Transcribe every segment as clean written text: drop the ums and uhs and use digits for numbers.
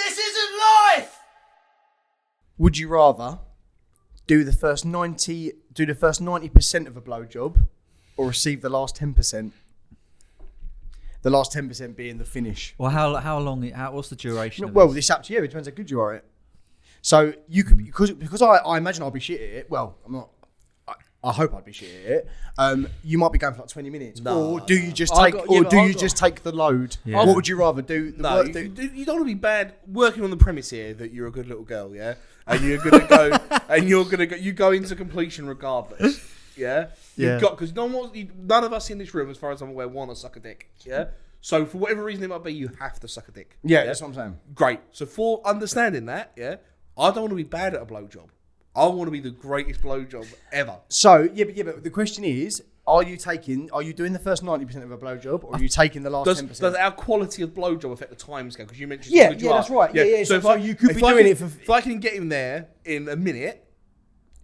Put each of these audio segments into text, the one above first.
This isn't life! Would you rather do the first 90% of a blowjob or receive the last 10%? The last 10% being the finish. Well, how long? What's the duration? Of Well, this? it's up to you. It depends how good you are at it. So you could, because I imagine I'll be shit at it. Well, I'm not. I hope I'd be shit at it. You might be going for like 20 minutes, or do you just take, just take the load? Yeah. What would you rather do? The work, You don't want to be bad working on the premise here that you're a good little girl, yeah, and you're gonna go and you go into completion regardless, yeah. You've got, because none of us in this room, as far as I'm aware, want to suck a dick, yeah. So for whatever reason it might be, you have to suck a dick. Yeah, that's what I'm saying. Great. So for understanding that, yeah, I don't want to be bad at a blowjob. I want to be the greatest blowjob ever. So but the question is, are you doing the first 90% of a blowjob, or are you taking the last 10%? Does our quality of blowjob affect the time scale? Because you mentioned that's right. Yeah. So you could be doing it for. If I can get him there in a minute,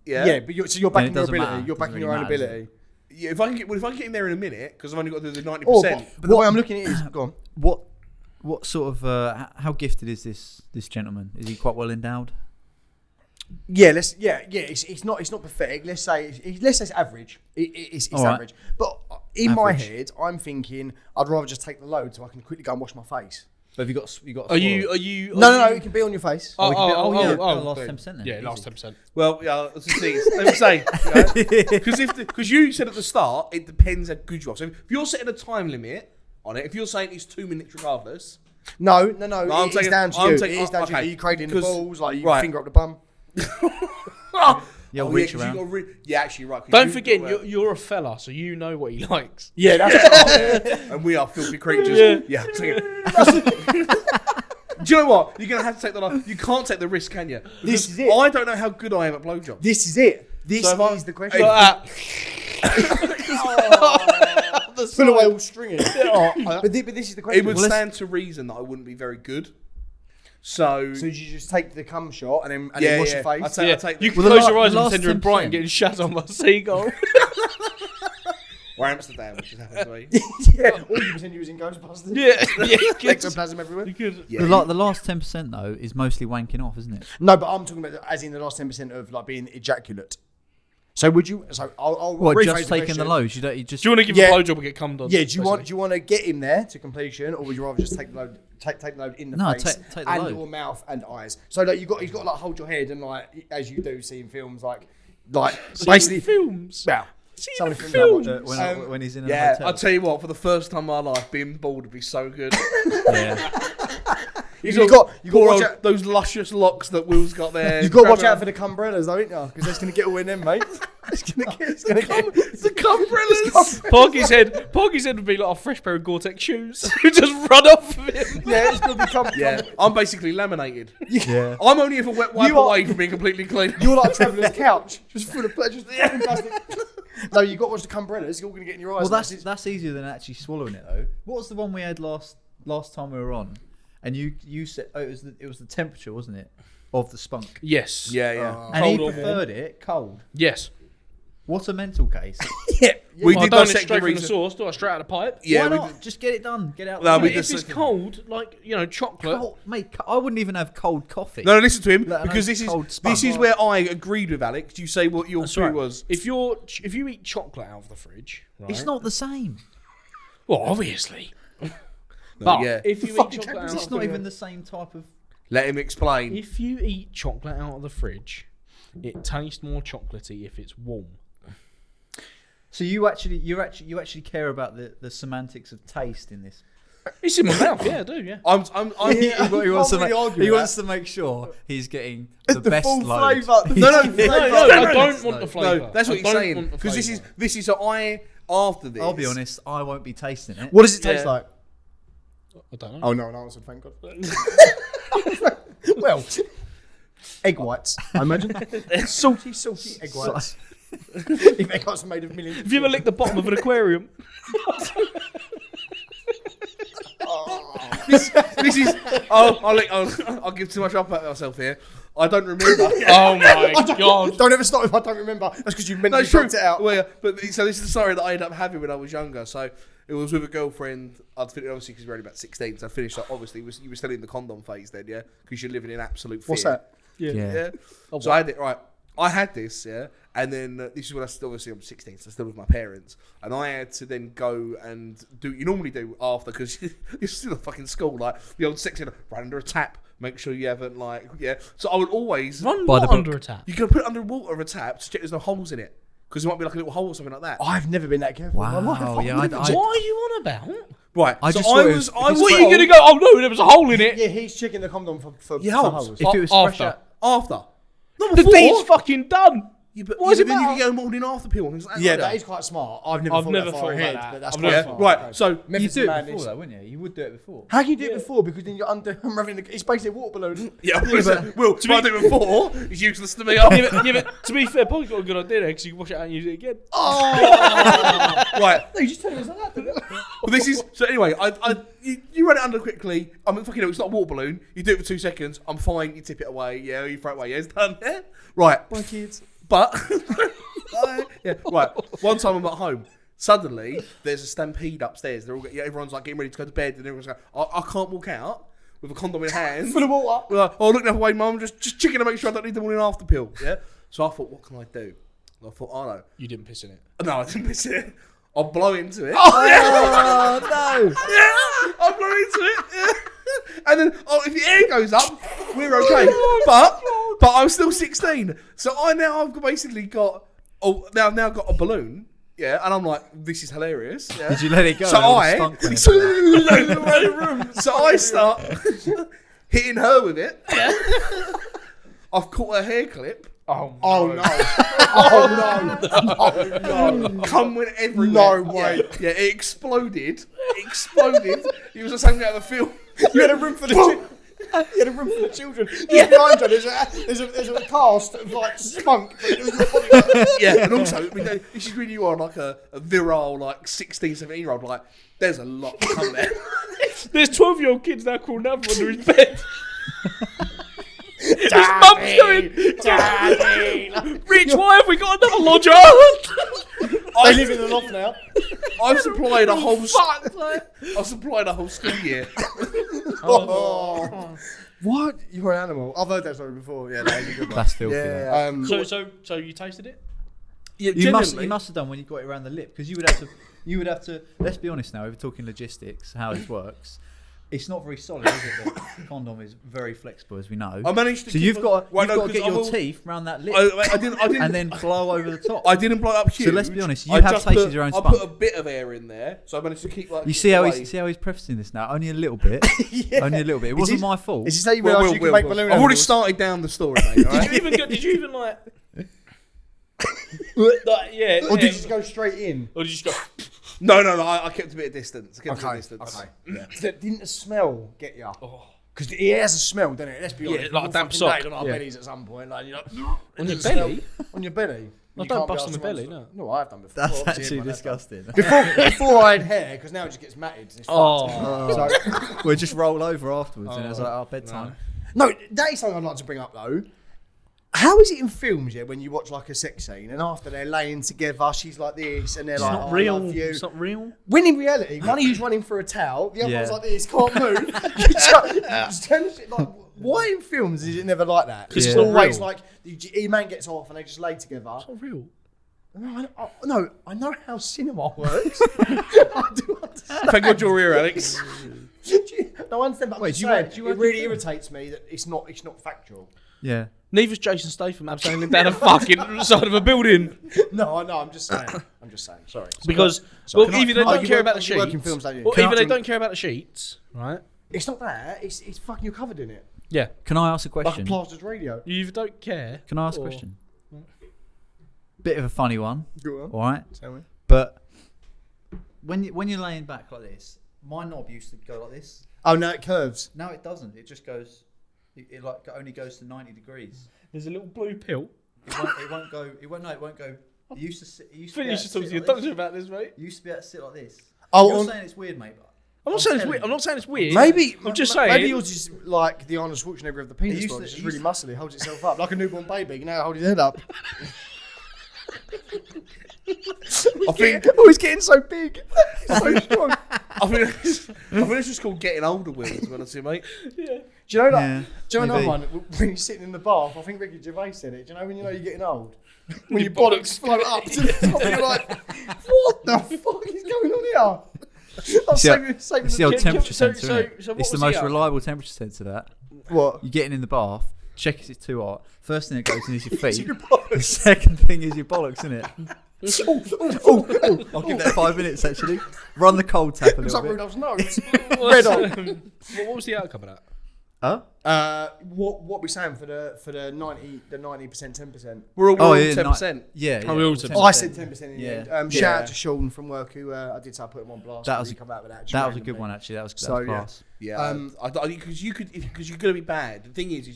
but you're backing your ability. You're backing your own ability. Yeah, if I can get him there in a minute, because I've only got to do the 90%. But the way I'm looking at it is, go on. What sort of how gifted is this gentleman? Is he quite well endowed? Yeah, it's not pathetic. Let's say it's average. It's average. Right. But in my head, I'm thinking I'd rather just take the load so I can quickly go and wash my face. But have you got? Are you? No. It can be on your face. Last 10% then. Yeah, last 10%. Well, let me say, because you said at the start, it depends how good you are. So if you're setting a time limit on it, if you're saying it's 2 minutes regardless. No. It's down to you. It is down to you. Are you cradling the balls? Like you finger up the bum? Reach around. Actually, right. Don't forget, you're a fella, so you know what he likes. Yeah, that's and we are filthy creatures. Yeah. Do you know what? You're gonna have to take the. You can't take the risk, can you? This is it. I don't know how good I am at blowjobs. This is it. This is the question. Pull away all stringy. But this is the question. It would stand to reason that I wouldn't be very good. So you just take the cum shot and then wash your face? I take you can close your eyes and pretend you're in Brighton getting shot on by a seagull. Or Amsterdam, which has happened to me. Or you pretend you was in Ghostbusters. Yeah. Ectoplasm everywhere. You could. The last 10% though is mostly wanking off, isn't it? No, but I'm talking about as in the last 10% of like being ejaculate. So would you? So I'll rephrase just the taking the load. Do you want to give a blowjob and get cummed on? Yeah. Do you want to get him there to completion, or would you rather just take the load? Take the load in the face take the and load. Your mouth and eyes. So like he's got to like hold your head and like as you do see in films like basically films. Well, some of the films when he's in a hotel. I'll tell you what. For the first time in my life, being bald would be so good. Yeah. You got to watch out those luscious locks that Will's got there. You've got to watch out for the cumbrellas, though, ain't you? Because it's going to get all in them, mate. It's going to get the cumbrellas. Poggy's head would be like a fresh pair of Gore-Tex shoes. Just run off of him. Yeah, it's going to become. Yeah, I'm basically laminated. Yeah, I'm only ever wet wipe away from being completely clean. You're like a traveller's couch, just full of just plastic. No, you've got to watch the cumbrellas. You're all going to get in your eyes. Well, that's easier than actually swallowing it, though. What was the one we had last time we were on? And you said it was the temperature, wasn't it, of the spunk? Yes. Yeah. And he preferred it cold. Yes. What a mental case. Yeah. We did don't straight from the source, do I straight out of the pipe? Yeah. Why not? Just get it done. Get out. If it's cold, like chocolate. Cold, mate, I wouldn't even have cold coffee. No, listen to him because this is where I agreed with Alex. You say what your theory was. If you eat chocolate out of the fridge, right? It's not the same. Well, obviously. But if you eat chocolate out, it's not even the same type of. Let him explain. If you eat chocolate out of the fridge, it tastes more chocolatey if it's warm. So you actually care about the semantics of taste in this. It's in my mouth, yeah, I do, yeah. He wants to make sure he's getting the best full load. flavour. No, I don't want the flavour. No, that's what he's saying. Because this is after this. I'll be honest, I won't be tasting it. What does it taste like? I don't know. Oh no, an answer, thank God. Well, egg whites, I imagine. salty egg whites. If egg whites are made of millions. Have you ever licked the bottom of an aquarium? This is. I'll give too much up at myself here. I don't remember. Oh my God! Don't ever stop if I don't remember. That's because you mentally dropped it out. Well, but so this is the story that I ended up having when I was younger. So It was with a girlfriend. I'd finished, obviously, because we were only about 16, so I finished, like, obviously, you were still in the condom phase then, yeah? Because you're living in absolute fear. What's that? Yeah. Oh, So I had it, right. I had this, yeah? And then this is when obviously I'm 16, so I'm still with my parents. And I had to then go and do what you normally do after, because you're still at fucking school, like, the old section, run under a tap, make sure you haven't, like, yeah. So I would always... Run By the book. under a tap. You can put it under water of a tap to check there's no holes in it. Because there might be like a little hole or something like that. I've never been that careful. in my life. Wow, yeah, What are you on about? Right, I so just I thought it was... was- I was What are you going to go? Oh no, there was a hole in it. Yeah, he's checking the condom for Yeah, holes. holes. If it was After. fresh out, After. Not The before. deed's fucking done. Yeah, but, Why is it then you matter? can go morning after pill. And things like Yeah, like that is quite smart. I've never thought thought ahead, about that. but that's I've quite never Yeah, smart. right, so... you Memphis do it Madness. before, though, wouldn't you? You would do it before. How can you do it before? Because then you're under. I'm having. It's basically a water balloon. Yeah, Will, to do it before is useless to me. Oh. Yeah, but to be fair, Paul's got a good idea there because you can wash it out and use it again. Right, No, you just tell me it's like that. Didn't it? well, this is... So anyway, you run it under quickly. I mean, fucking hell, it's not a water balloon. You do it for 2 seconds. I'm fine. You tip it away. Yeah, you throw it away. Yeah, it's done. Yeah? Right. My kids. But... yeah, right. One time I'm at home. Suddenly, there's a stampede upstairs. They're all everyone's like getting ready to go to bed, and everyone's like, I can't walk out with a condom in hand. Full of water. We're like, oh, look the other way, Mum. Just checking to make sure I don't need the morning after pill. Yeah. So I thought, what can I do? And I thought, oh no. You didn't piss in it. No, I didn't miss it. I'll blow into it. Oh no! Yeah, I'll blow into it. Yeah. And then, if the air goes up, we're okay. But I'm still 16, so I've basically got. Oh, I've now got a balloon. Yeah, and I'm like, this is hilarious. Yeah. Did you let it go? So All the I, spunk went in. so I start hitting her with it. Yeah. I've caught her hair clip. Oh, Oh no! Oh no! Oh no! Cum went everywhere. No way. Yeah, it exploded. It exploded. It was just hanging out of the film. You had a room for the. You had a room for the children. Yeah. Behind you, there's a cast of like spunk. Yeah, and also, I mean, this is really you are like a virile, like 16, 17-year-old. Like, there's a lot to come there. There's 12-year-old kids now crawling over under his bed. His mum's going, Rich, why have we got another lodger? They live in the loft now. I've supplied a whole. Fuck, like. I've supplied a whole school year. Oh. What? You're an animal. I've heard that story before. Yeah, that is a good one. That's filthy. Yeah. though. So you tasted it? Yeah, You must genuinely. have done when you got it around the lip, because you would have to. Let's be honest now. If we're talking logistics, how this works, it's not very solid, is it? The condom is very flexible, as we know. I managed to. So keep you've got Well, no, to get 'cause I your will- teeth round that lip, I didn't. and then blow over the top. I didn't blow it up huge. So let's be honest, you I have just tasted put- your own I spunk. put a bit of air in there, so I managed to keep like. You see how away. he's prefacing this now? Only a little bit. Yeah. Only a little bit. It wasn't my fault. Is this how you Well, realise you can make balloon I've already animals? started down the story, mate. All right? Did you even like? Yeah. Or did you just go straight in? Or did you just go? No. I kept a bit of distance. I kept a bit of distance. Didn't the smell get you? Because it has a smell, doesn't it? Let's be honest. Yeah, like a We've damp fucking sock. laid on our Yeah. bellies at some point. Like, you're like, On your the smell- belly? On your belly. I don't bust on my belly, no. No, I have done before. That's Obviously, actually everyone has done. disgusting. Before I had hair, because now it just gets matted. It's Oh. fucked. So, We'll just roll over afterwards, and it's like our bedtime. no, that is something I'd like to bring up though. How is it in films, yeah, when you watch like a sex scene and after they're laying together, she's like this and they're like, Not oh, real. I love you. It's not real. When in reality, one of you's running for a towel, the other Yeah. one's like this, can't move. You just turn the shit like, why in films is it never like that? Because it's Yeah. always Real. like, the man gets off and they just lay together. It's not real. No, I know how cinema works. I do understand. Thank God you're here, Alex. No, I understand, but Wait, I'm just do you saying, work- do you it work in really film? irritates me that it's not factual. Yeah. Neither's Jason Statham abseiling down a fucking side of a building. No, I know, I'm just saying. Sorry. Because, Sorry. well, Can I- either they can I- don't you care work- about the you work in sheets, films, don't you? or Can I- either they don't care about the sheets, right? It's not that, it's fucking, you're covered in it. Yeah. Can I ask a Like a question? plastered radio. You either don't care. Can I ask a or- question? Bit of a funny one, Go on. all right? Tell me. But when you're laying back like this, my knob used to go like this. Oh, no, it curves. Now it doesn't. It just goes. It like only goes to 90 degrees. There's a little blue pill. It won't go. It won't go. It used to sit. It used to be able Finish to talking sit to your like doctor this. about this, mate. You used to be able to sit like this. Oh, You're on- saying it's weird, mate. But I'm not saying it's weird. I'm not saying it's weird. Maybe I'm just Maybe saying. yours is like the Arnold Schwarzenegger of the penis used body. to- It's it just really used muscly, holds itself up like a newborn baby. You know, hold his head up. I think he's getting so big. So strong. I think it's just called getting older, Will, to be honest with you, mate. Do you know that? Yeah, Do you know maybe. another one when you're sitting in the bath? I think Ricky Gervais said it. Do you know when you know you're getting old? When your bollocks float up to the top, you're like, what the fuck is going on here? I'm saving It's the the old Can- temperature so- sensor, so- isn't it? so what It's the was he most at? reliable temperature sensor, that. What? You're getting in the bath, check if it's too hot. First thing that goes in is your feet. Your bollocks. The second thing is your bollocks, isn't it? I'll give that 5 minutes, actually. Run the cold tap a It's little like bit. Rudolph's nose. Red on. What was the outcome of that? Huh? What we saying for the 90% 10%? We're all Oh, yeah, 10%. Yeah. Oh, we all said- 10%. I said 10% in the Yeah. end. Shout out to Sean from work who I did say I put him on blast. That was He come out with that. That was a good one, actually. That was class. Yeah, because you're going to be bad. The thing is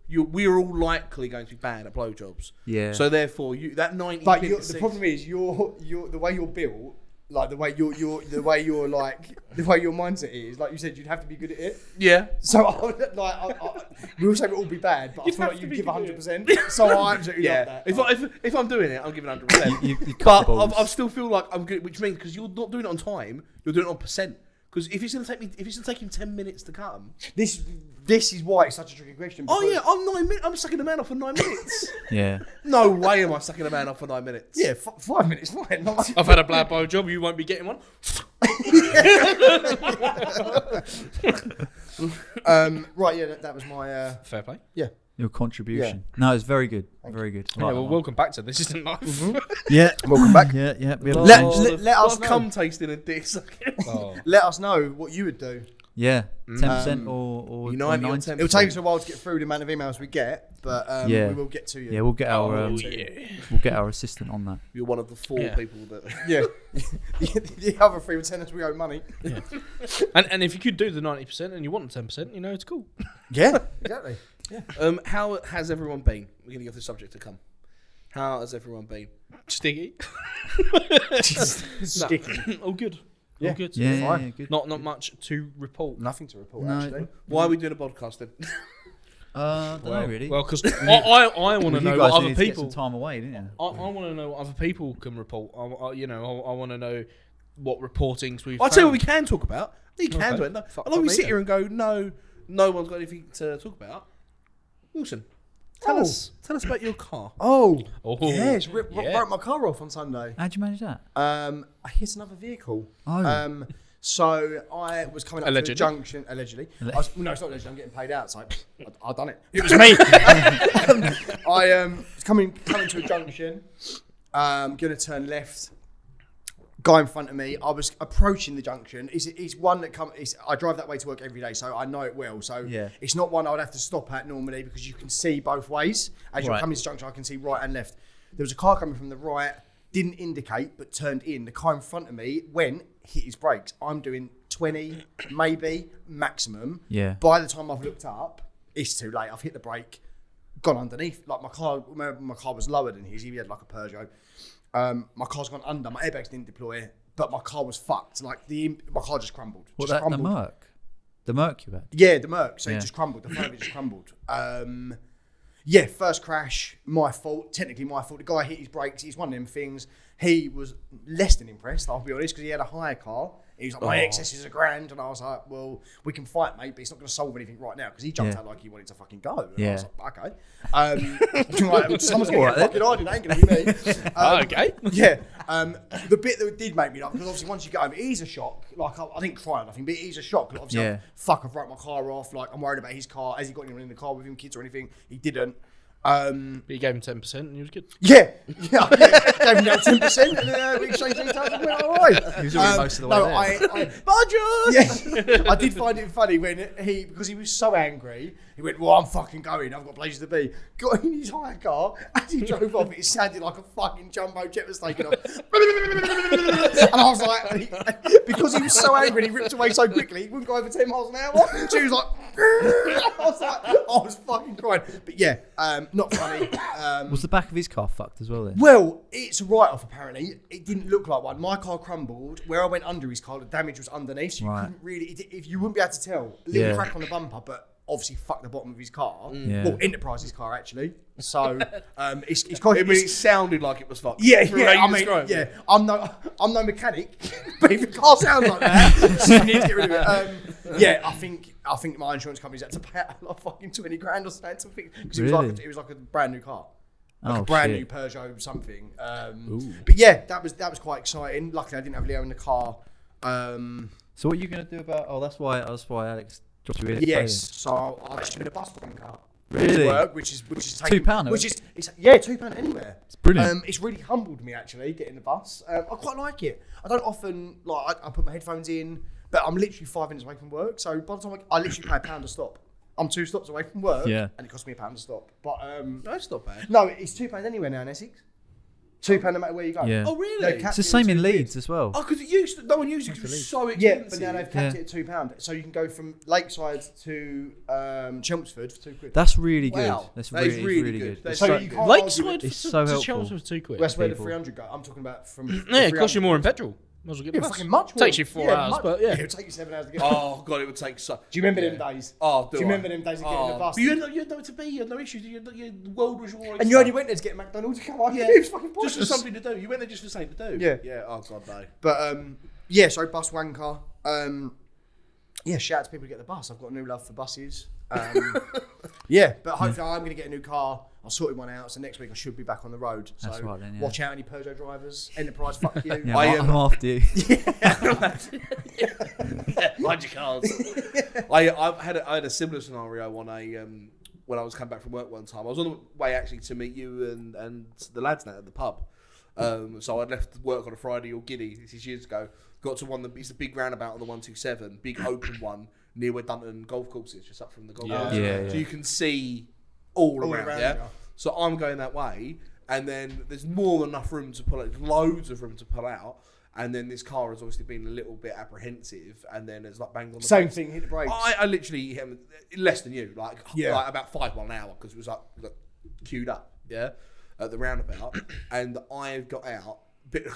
we're all likely going to be bad at blowjobs. Yeah. So therefore, that 90. But the problem is you're the way you're built, like the way your mindset is. Like you said, you'd have to be good at it. Yeah. So we all say we'll all be bad, but I feel like you give 100%. So I absolutely love Yeah. that. If I'm doing it, I'm giving 100%. You cut But the balls. I still feel like I'm good, which means because you're not doing it on time, you're doing it on percent. Because if it's going to take him 10 minutes to cut them. This is why it's such a tricky question. Oh because- yeah, I'm 9 minutes. I'm sucking a man off for 9 minutes. Yeah. No way am I sucking a man off for 9 minutes. Yeah, 5 minutes, fine. I've had a bad blow job. You won't be getting one. Right, yeah, that was my Fair play. Your contribution. No, it's very good. Very good. Yeah, well, welcome back to This Isn't Life. Yeah. welcome back. Yeah, yeah. We have a Let- change. let us I've know. cum tasting and dick sucking. Oh. Let us know what you would do. Yeah. 10% or 90 or 90. 10%. It'll take us a while to get through the amount of emails we get, but Yeah. we will get to you. Yeah, we'll get our we'll get our assistant on that. You're one of the 4 Yeah. people that. Yeah. the other 3 would tell us we owe money. And if you could do the 90% and you want the 10%, it's cool. Yeah, exactly. How has everyone been? We're going to go to the subject to come. How has everyone been? Sticky. Sticky. All good. Yeah. All good. Yeah, fine. yeah, good. Not much to report. Nothing to report, No. actually. Why are we doing a podcast then? Don't know really. Well, because I want to you know guys what other needed to get people. some time away, didn't you? I want to know what other people can report. I want to know what reportings we've. I'll tell you what we found. can talk about. You can Okay. do it. No, Fuck I know we me sit then. here and go, no one's got anything to talk about. Wilson, tell us about your car. Oh, Oh, yes. Wrote my car off on Sunday. How'd you manage that? I hit another vehicle. Oh. So I was coming up to the Allegedly. junction. Allegedly. No, it's not allegedly. I'm getting paid out. It's like, I've done it. it was me. I was coming to a junction. Going to turn left. Guy in front of me. I was approaching the junction. It's one that I drive that way to work every day, so I know it well. So Yeah. it's not one I would have to stop at normally because you can see both ways. As you're Right. coming to the junction, I can see right and left. There was a car coming from the right, didn't indicate, but turned in. The car in front of me hit his brakes. I'm doing 20, maybe maximum. Yeah. By the time I've looked up, it's too late. I've hit the brake, gone underneath. Like my car was lower than his. He had like a Peugeot. My car's gone under. My airbags didn't deploy, but my car was fucked. Like my car just crumbled. What, just the crumbled. Merc? The Merc you had? Yeah, the Merc. So Yeah. it just crumbled. The front of it just crumbled. Yeah, first crash, my fault. Technically my fault. The guy hit his brakes. It's one of them things. He was less than impressed, I'll be honest, because he had a higher car. He was like, my excess is $1,000. And I was like, well, we can fight, mate, but it's not going to solve anything right now. Because he jumped out like he wanted to fucking go. And I was like, okay. Like, someone's going to get fucking hard. It ain't going to be me. Okay. Yeah. The bit that did make me laugh, because obviously once you get over, it is a shock. Like, I didn't cry or nothing, but it is a shock. Like, obviously, Yeah. I've wrote my car off. Like, I'm worried about his car. Has he got anyone in the car with him, kids or anything? He didn't. But you gave him 10% and he was good. Yeah. Gave him that 10% and we exchanged details and went all right. He was already most of the way there. Yeah, I did find it funny when because he was so angry, he went, well, I'm fucking going, I've got places to be. Got in his hire car, as he drove off, it sounded like a fucking jumbo jet was taking off. And I was like, because he was so angry and he ripped away so quickly, he wouldn't go over 10 miles an hour. So he was like, I was fucking crying. But yeah, not funny. Was the back of his car fucked as well then? Well, it's a write-off apparently. It didn't look like one. My car crumbled. Where I went under his car, the damage was underneath. So you Right. couldn't really, if you wouldn't be able to tell. A little Yeah. crack on the bumper, but obviously fucked the bottom of his car. Yeah. Well, Enterprise's car actually. So it's quite. I mean, it sounded like it was fucked. Yeah, From yeah. how you I mean, described yeah. it. I'm no mechanic, but if the car sounds like that, so you need to get rid of it. Yeah, I think my insurance company's had to pay out like fucking 20 grand or something to fix because Really? it was like a brand new car. Like Oh, a brand shit. new Peugeot something. But yeah, that was quite exciting. Luckily, I didn't have Leo in the car. So what are you going to do about... Oh, that's why Alex dropped you in. Yes, so I've actually been a bus car. Really? To work, which is taking, £2, which is £2 anywhere. It's brilliant. It's really humbled me actually getting the bus. I quite like it. I don't often I put my headphones in, but I'm literally 5 minutes away from work. So by the time I literally pay £1 a stop. I'm 2 stops away from work, Yeah. and it costs me £1 a stop. But That's not bad. no, it's £2 anywhere now in Essex. £2 no matter where you go. Yeah. Oh, really? It's the same in Leeds as well. Oh, because it used to, no one used it because it was so Yeah, expensive. but now they've capped it at £2. So you can go from Lakeside to Chelmsford for £2. That's really good. Wow. That's That is really, really good. good. That's So so you good. can't argue Lakeside it. It's to so helpful. Chelmsford was £2. That's where the people. 300 go. I'm talking about from. Yeah, it costs you more in petrol. Might as well get Yeah, the bus. fucking much more. Takes you 4 hours, but yeah. It'll take you 7 hours to get. Oh god, it would take so. Do you remember them days? Oh, Do you remember them days of getting the bus? But you had nowhere to be. You had no issues. The world was your. And you only went there to get McDonald's. Come on, Yeah. it was fucking just pointless. for something to do. You went there just for something to do. Yeah. Yeah. Oh god, no. But yeah, so bus wanker. Yeah, shout out to people who get the bus. I've got a new love for buses. Yeah, but hopefully I'm going to get a new car. I sorted one out, so next week I should be back on the road. So That's right then, yeah. watch out, any Peugeot drivers. Enterprise, fuck you. Yeah, I, I'm after you. Mind your cars. I had a similar scenario on when I was coming back from work one time. I was on the way actually to meet you and the lads now at the pub. So I'd left work on a Friday all giddy. This is years ago. Got to it's a big roundabout on the 127, big open one near where Dunton golf course is, just up from the golf course. Yeah. So you can see all around, around, yeah? yeah. So I'm going that way, and then there's more than enough room to pull out, loads of room to pull out, and then this car has obviously been a little bit apprehensive, and then it's like banged on the Same brakes. thing, hit the brakes. I literally hit him less than you, like about 5 mile an hour, because it was like queued up, yeah, at the roundabout, and I got out bit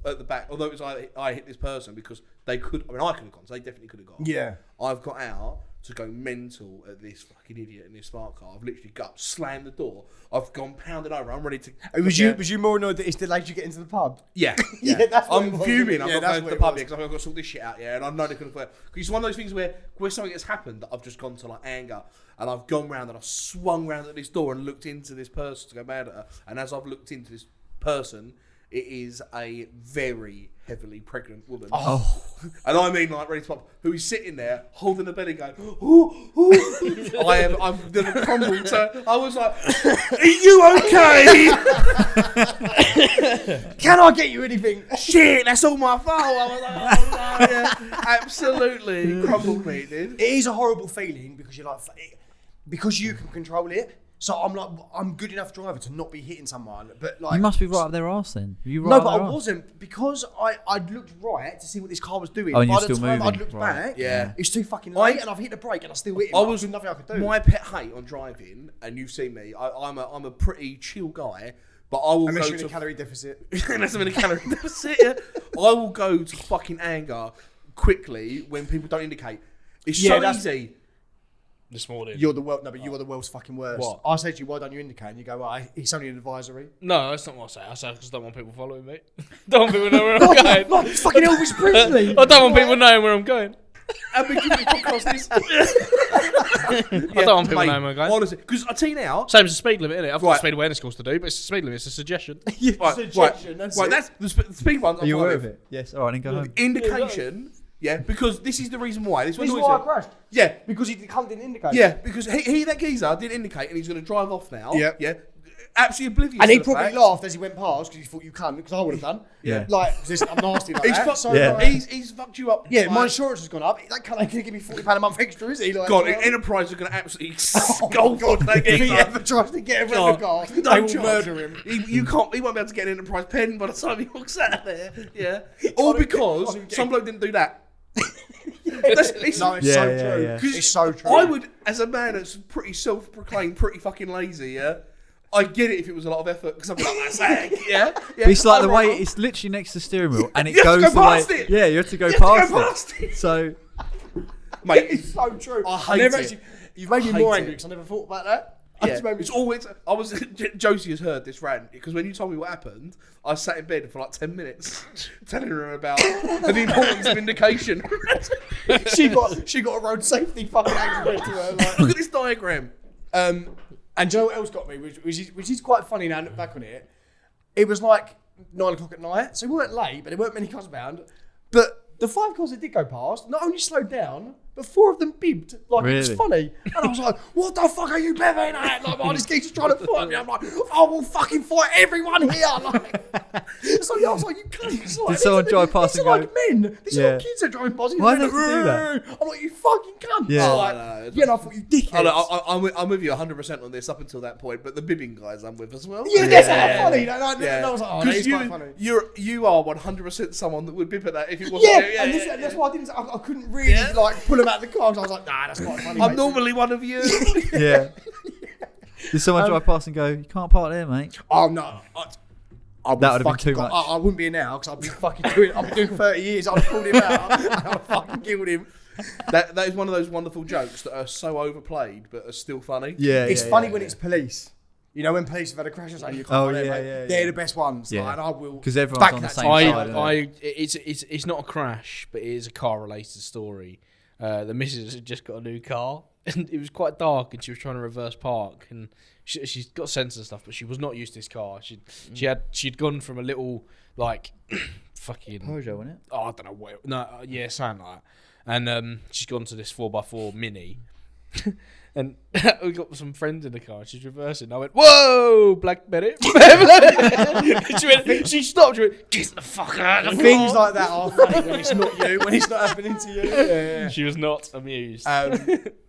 at the back, although it was I hit this person because they could, I mean I could have gone, so they definitely could have gone. Yeah. I've got out to go mental at this fucking idiot in this smart car. I've literally got slammed the door. I've gone pounding over. I'm ready to. Was you more annoyed that it's delayed you get into the pub? Yeah, Yeah, that's what it I'm was, fuming. wasn't it? I'm Yeah, not that's going to what the it pub was. because I've got to sort this shit out. Yeah, and I know they couldn't. Because it's one of those things where something has happened that I've just gone to like anger, and I've gone round and I've swung round at this door and looked into this person to go mad at her. And as I've looked into this person, it is a very heavily pregnant woman. Oh. And I mean like ready to pop, who is sitting there holding the belly going, ooh, ooh. I'm gonna crumble to, I was like, are you okay? Can I get you anything? Shit, that's all my fault. I was like, oh, no, yeah. Absolutely crumbled me, dude. It is a horrible feeling because you're like, because you can control it. So I'm like, I'm good enough driver to not be hitting someone, but like You must be right up their arse then. Were you right no, up but their I arse? wasn't because I'd looked right to see what this car was doing. Oh, and By you're the still time I'd moving, looked right. back, Yeah. it's too fucking late, and I've hit the brake and I still hit him. I was There's nothing I could do. My pet hate on driving, and you've seen me. I'm a pretty chill guy, but I will Unless go you're in to a calorie deficit. unless I'm in a calorie deficit. Yeah. I will go to fucking anger quickly when people don't indicate. It's Yeah, so that's- easy. This morning. You're the world. No, but you are the world's fucking worst. What? I say to you, why don't you indicate? And you go, well, it's only an advisory. No, that's not what I say. I say I just don't want people following me. Don't want people to know where I'm going. Like it's fucking Elvis Presley. I don't want people knowing where I'm going. I've been giving you podcast this. I don't want people knowing where I'm going. Honestly, because I tell you now. Same as the speed limit, innit? I've got Right. a speed awareness course to do, but it's a speed limit. It's a suggestion. Suggestion, that's it. That's the speed ones. Are you aware of it? Yes. All right, then go home. Indication. Yeah, because this is the reason why. This This is annoys why I you. crashed. Yeah, Because he didn't indicate. yeah, because he that geezer didn't indicate, and he's going to drive off now. Yep. Yeah, absolutely oblivious. And to he the probably fact. laughed as he went past because he thought you can't, because I would have done. Yeah. Like, I'm nasty like He's that. fucked. So, Yeah. like, He's fucked you up. yeah, like, my insurance has gone up. That can't going to give me £40 a month extra, is he? Like, God, well, Enterprise are going to absolutely oh, scold God, that if he geezer. ever tries to get him in the car, they Don't will charge. murder him. He won't be able to get an Enterprise pen by the time he walks out of there. Yeah, all because some bloke didn't do that. It's No, it's Yeah, so yeah, true. yeah. 'cause It's so true. I would, as a man that's pretty self-proclaimed, pretty fucking lazy. Yeah, I get it if it was a lot of effort because I'm like, that's heck. Yeah, But it's like the way I'd it's literally next to the steering wheel, and it You have to goes go the way. past it. Yeah, you have to go You have to past go it. past it. So Mate, It's so true. I I hate never it. actually. You've made me I more hate angry it. because I never thought about that. Yeah, it's always. I was. Josie has heard this rant because when you told me what happened, I sat in bed for like 10 minutes telling her about the importance of indication. she got a road safety fucking accident to her. Like. Look at this diagram. And do you know what else got me, which is quite funny now. Look back on it. It was like 9 o'clock at night, so we weren't late, but there weren't many cars around. But the 5 cars that did go past not only slowed down, but 4 of them bibbed. Like, it was Really? funny. And I was like, what the fuck are you bibbing at? Like, this geezer's trying to fight me. I'm like, I will fucking fight everyone here. Like, so I was like, you cunts. Like, Did someone drive past these and are go- like men. These are Yeah. like kids that are driving past. Why They're do they have to do that? "Rrrr." I'm like, you fucking cunts. Yeah. Like, No, yeah, and I thought, you dickheads. I'm with you 100% on this up until that point, but the bibbing guys I'm with as well. Yeah, that's how funny. And I was like, oh, that 'Cause is quite funny. you are 100% someone that would bib at that if it wasn't. Yeah, and that's why I couldn't really like pull him out of the car. 'Cause I was like, nah, that's not funny. I'm mate. normally one of you. Yeah. Did someone drive past and go, you can't park there, mate? Oh no, I would That would've been fucking too much. I wouldn't be here now because I've been fucking doing. I've been doing 30 years. I've pulled him out. I've fucking killed him. That is one of those wonderful jokes that are so overplayed but are still funny. Yeah. It's funny when it's police. You know, when police have had a crash or something, you can't Oh, go there, yeah, mate. yeah, They're yeah. the best ones. Yeah. Like, and I will. Because everyone's back on the that same team. side. It's not a crash, but it is a car related story. The missus had just got a new car, and it was quite dark, and she was trying to reverse park, and she's got sensors and stuff, but she was not used to this car. She'd gone from a little like fucking Peugeot, wasn't it? oh, I don't know what. No, yeah, something like that. And she's gone to this 4x4 Mini. And we got some friends in the car and she's reversing. I went, whoa, Black Betty. She stopped. She went, get the fuck out of the Things car. like that are funny when it's not you, when it's not happening to you. Yeah. She was not amused.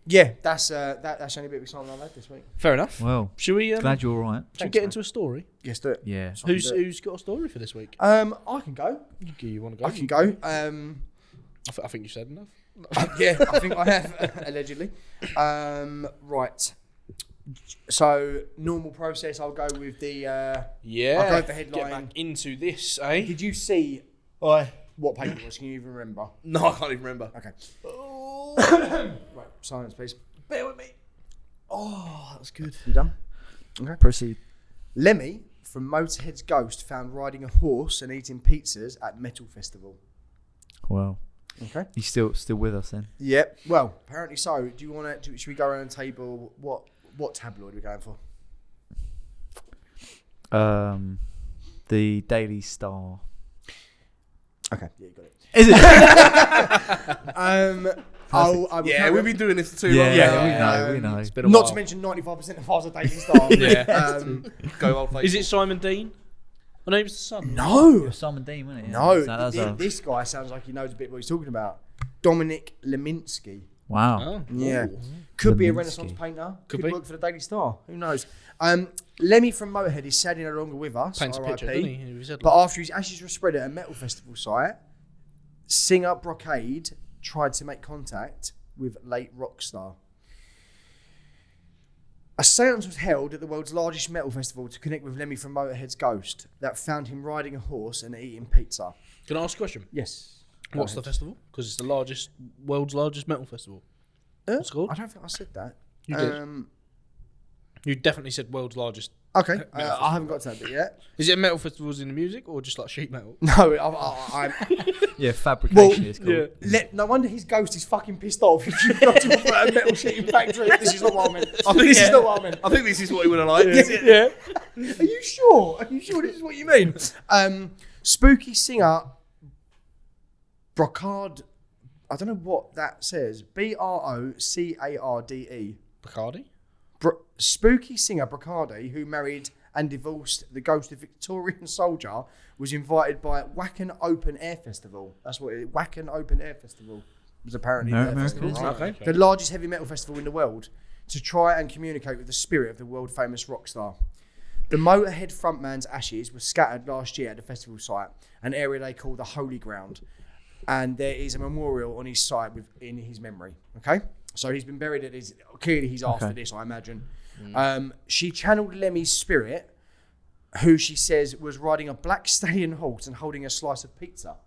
Yeah, that's the only bit of excitement I've had this week. Fair enough. Well, Should we glad you're all right. should we get into a story? Yes, do it. Yeah. Who's got a story for this week? I can go. You want to go? I can go. I think you said enough. Yeah, I think I have, allegedly. Right. So, normal process, I'll go with the... Yeah. I'll go with the Get headline. back into this, eh? Did you see what paper it was? Can you even remember? No, I can't even remember. Okay. Right, silence, please. Bear with me. Oh, that was good. You done? Okay. Proceed. Lemmy from Motorhead's Ghost found riding a horse and eating pizzas at Metal Festival. Well, Okay. he's still with us then. Yep. Well, apparently so. Do you want to? Should we go around the table? What tabloid are we going for? The Daily Star. Okay. Yeah, you got it. Is it? Yeah, we've been doing this for too Yeah, long. yeah, we know. It's been a Not while. to mention 95% of ours are Daily Star. Yeah. Go old face. Is it Simon Dean? I know he was the son. No. Simon Dean, wasn't it? No. So that was This guy sounds like he knows a bit what he's talking about. Dominic Leminski. wow. Oh. Yeah. Ooh. Could be a Leminski. Renaissance painter. Could Could be. work for the Daily Star. Who knows? Lemmy from Motorhead is sadly no longer with us. Paints a picture, RIP. doesn't he? He said, But after his ashes were spread at a metal festival site, singer Brocade tried to make contact with late rock star. A seance was held at the world's largest metal festival to connect with Lemmy from Motorhead's Ghost that found him riding a horse and eating pizza. Can I ask a question? Yes. What's the festival? Because it's the world's largest metal festival. What's it called? I don't think I said that. You did. You definitely said world's largest. Okay, I haven't got to that bit yet. Is it metal festivals in the music or just like sheet metal? No, Yeah, fabrication Well, is called. no wonder his ghost is fucking pissed off. If you've got to a metal sheeting factory, this is not what I meant. This is not what I meant. I think this is what he would have liked. Yeah. Are you sure? Are you sure this is what you mean? Spooky singer Brocade. I don't know what that says. Brocade. Bacardi? Spooky singer Brocade, who married and divorced the ghost of Victorian soldier, was invited by Wacken Open Air Festival. That's what it is. Wacken Open Air Festival was apparently their American, festival, isn't right? Okay. The largest heavy metal festival in the world, to try and communicate with the spirit of the world famous rock star. The Motorhead frontman's ashes were scattered last year at the festival site, an area they call the Holy Ground, and there is a memorial on his site in his memory. Okay, so he's been buried at his. Clearly, he's after this, I imagine. She channeled Lemmy's spirit, who she says was riding a black stallion horse and holding a slice of pizza.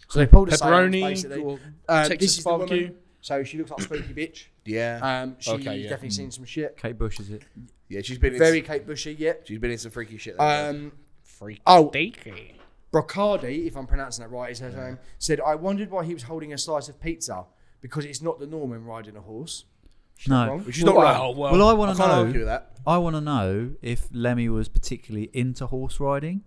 So they pulled a seance, Pepperoni basically. or This Texas is the woman. barbecue? So she looks like a spooky bitch. Yeah. She's Okay, yeah. definitely seen some shit. Kate Bush, is it? Yeah, she's been Very in, Kate Bushy, yeah. she's been in some freaky shit. There, Freaky. Oh. Deaky. Brocardi, if I'm pronouncing that right, is her name, said, I wondered why he was holding a slice of pizza because it's not the norm when riding a horse. She's not No. wrong. Which is not right. Well, Well, I I want to can't argue know. with that. I want to know if Lemmy was particularly into horse riding.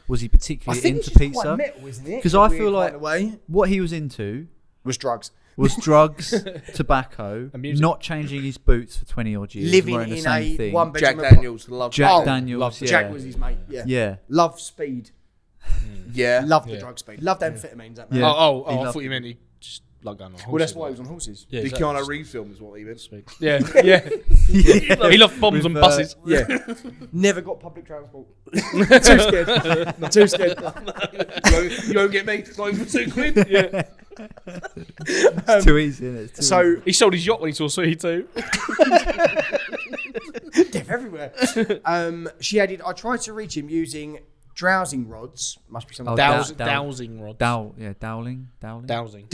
Was he I particularly think into it's just quite pizza? metal, isn't it? 'Cause In a I weird feel like- kind of way. What he was into Was drugs. was drugs, tobacco, And music. not changing his boots for 20 odd years, Living wearing the in same a thing. one Jack bedroom. Daniels, love Jack Oh, Daniels, love yeah. Jack was his mate. Yeah. Yeah. Love speed. Yeah. Love the Yeah. drug speed. Love the amphetamines. That man. Yeah. Oh, He I loved thought you it. meant he just like going on horses. Well, that's why he was on horses. Yeah, The exactly. Keanu Reeves film is what he meant. Sweet. Yeah, yeah. He loved bombs With, and buses. Yeah. Never got public transport. Too scared. Too scared. You won't get me. Not even for £2. Yeah. It's too easy, isn't it? It's too So easy. He sold his yacht when he saw Sweetie too. death everywhere. She added, I tried to reach him using dowsing rods. Must be something. Oh, Dowsing rods. Dowling. Dowsing. DROWSING.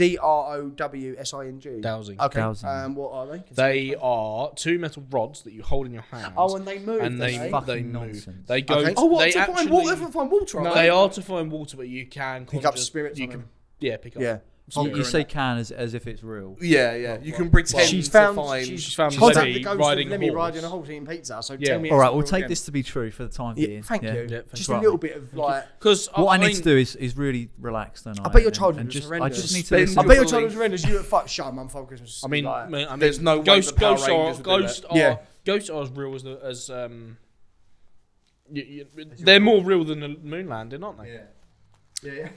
Dowsing. Okay. Dowsing. What are they? They are two metal rods that you hold in your hand. Oh, and they move. and don't they they? Fucking they move. nonsense. They go. Okay. Oh, what? They To actually, find water? Find water? No. They are to find water, but you can Pick up conjure- spirits You on can, them. yeah, pick up. Yeah. You say can as if it's real. Yeah, yeah. You can pretend She's to found. find. She's found contacted Lemmy the ghost riding of a Lemmy horse. riding a horse eating pizza. So Yeah. tell me. All it's right, not we'll real take again. this to be true for the time Yeah, being. thank you. Yeah, Just right. a little bit of like. Because What I need to do is really relax, don't I? I bet your And- childhood and was just, I horrendous. just need to Spend listen. I your bet your belief. childhood was horrendous. You were fuck. Shut up, man. Focus. Was I mean, like, There's no way the Power ghosts are Rangers would do that. Yeah. Ghosts are as real as they're more real than the moon landing, aren't they? yeah.